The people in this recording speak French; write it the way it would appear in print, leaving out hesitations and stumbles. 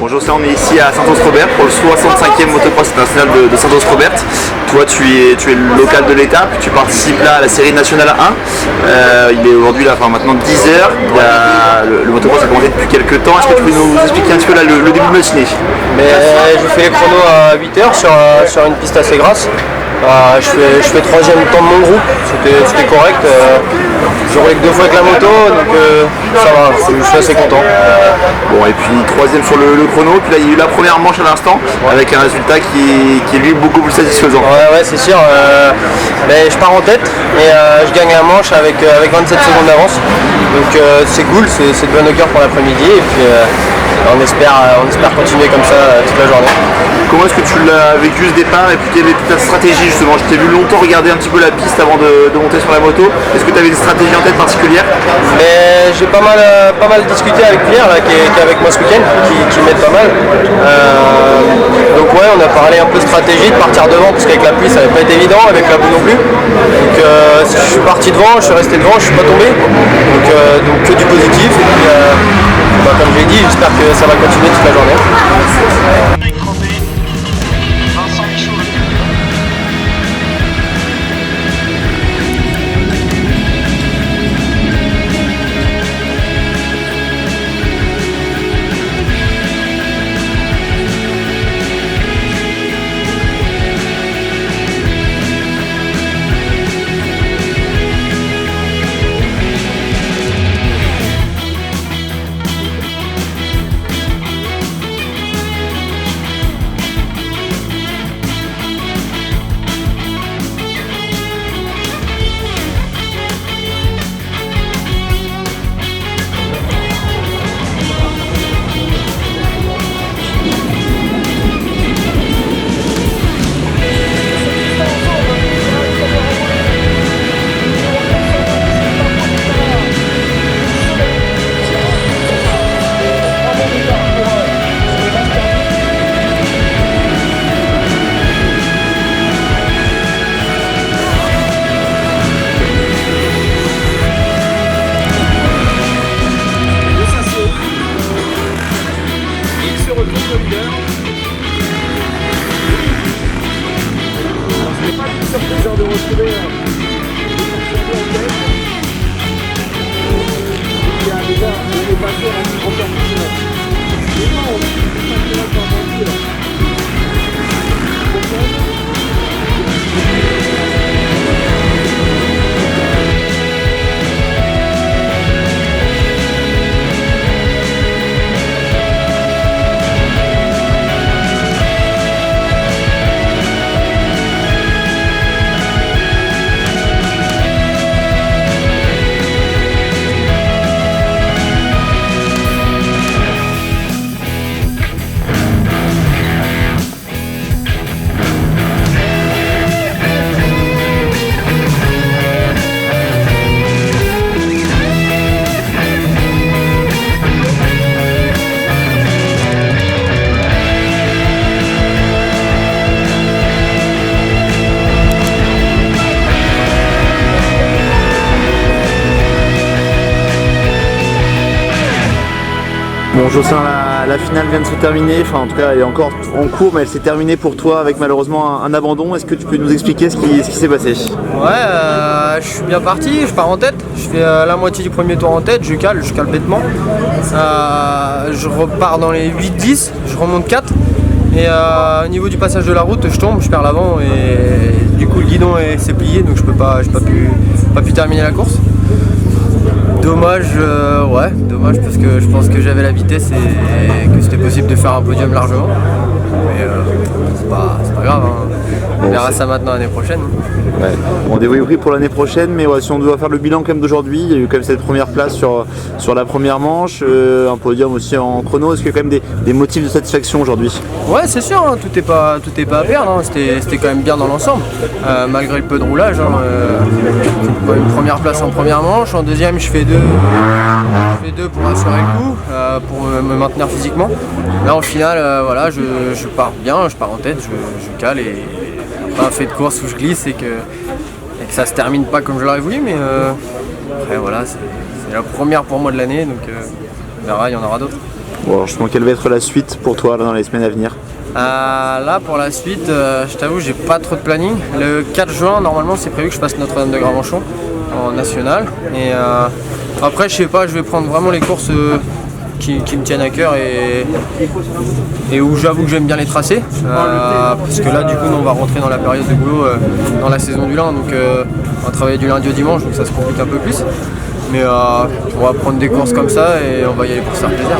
Bonjour, on est ici à Saint-Austrebert pour le 65e motocross international de Saint-Austrebert. Toi, tu es le local de l'étape, tu participes là à la série nationale 1. Il est aujourd'hui là, maintenant 10h. Le motocross a commencé depuis quelques temps. Est-ce que tu peux nous expliquer un petit peu là, le début de matinée? J'ai fait les chronos à 8h sur une piste assez grasse. Je fais troisième temps de mon groupe, c'était correct. Je roulais que 2 fois avec la moto, donc ça va, je suis assez content. Bon, et puis troisième sur le chrono, puis là il y a eu la première manche à l'instant, avec un résultat qui est lui beaucoup plus satisfaisant. Ouais, c'est sûr. Mais je pars en tête et je gagne la manche avec 27 secondes d'avance. Donc c'est cool, c'est de bon augure pour l'après-midi. Et puis on espère continuer comme ça toute la journée. Comment est-ce que tu l'as vécu ce départ et puis quelle était ta stratégie justement? Je t'ai vu longtemps regarder un petit peu la piste avant de monter sur la moto. Est-ce que tu avais une stratégie en tête particulière? Mais j'ai pas mal discuté avec Pierre là, qui est avec moi ce week-end, qui m'aide pas mal. Donc ouais, on a parlé un peu stratégie de partir devant parce qu'avec la pluie ça n'avait pas été évident, avec la boue non plus. Donc je suis parti devant, je suis resté devant, je suis pas tombé. Donc que du positif. Et puis comme j'ai dit, j'espère que ça va continuer toute la journée. De retrouver il a déjà dépassé la compétition. On Bon, Jocelyn, la finale vient de se terminer, enfin en tout cas elle est encore en cours, mais elle s'est terminée pour toi avec malheureusement un abandon. Est-ce que tu peux nous expliquer ce qui s'est passé? Ouais, je suis bien parti, je pars en tête, je fais la moitié du premier tour en tête, je cale bêtement. Je repars dans les 8-10, je remonte 4 et au niveau du passage de la route je tombe, je perds l'avant et du coup le guidon s'est plié, donc je n'ai pas pu terminer la course. Dommage, dommage parce que je pense que j'avais la vitesse et que c'était possible de faire un podium largement. Mais c'est pas grave, hein. On verra ça maintenant l'année prochaine. Ouais. Bon, des oui pour l'année prochaine, mais ouais, si on doit faire le bilan quand même d'aujourd'hui, il y a eu quand même cette première place sur la première manche, un podium aussi en chrono. Est-ce qu'il y a quand même des motifs de satisfaction aujourd'hui? Ouais, c'est sûr, hein, tout est pas à perdre, hein. C'était quand même bien dans l'ensemble, malgré le peu de roulage. Hein, une première place en première manche, en deuxième je fais deux pour assurer le coup, pour me maintenir physiquement. Là en finale, voilà, je pars bien, je pars en tête, je cale et pas un fait de course où je glisse et que ça se termine pas comme je l'aurais voulu, mais après voilà, c'est la première pour moi de l'année, donc on verra, il y en aura d'autres. Bon, alors justement, quelle va être la suite pour toi là, dans les semaines à venir? Là pour la suite, je t'avoue j'ai pas trop de planning. Le 4 juin normalement c'est prévu que je passe Notre-Dame de Gravenchon en national. Et après je sais pas, je vais prendre vraiment les courses qui me tiennent à cœur et où j'avoue que j'aime bien les tracer. Parce que là du coup on va rentrer dans la période de boulot dans la saison du lin, donc on va travailler du lundi au dimanche, donc ça se complique un peu plus. Mais on va prendre des courses comme ça et on va y aller pour se faire plaisir.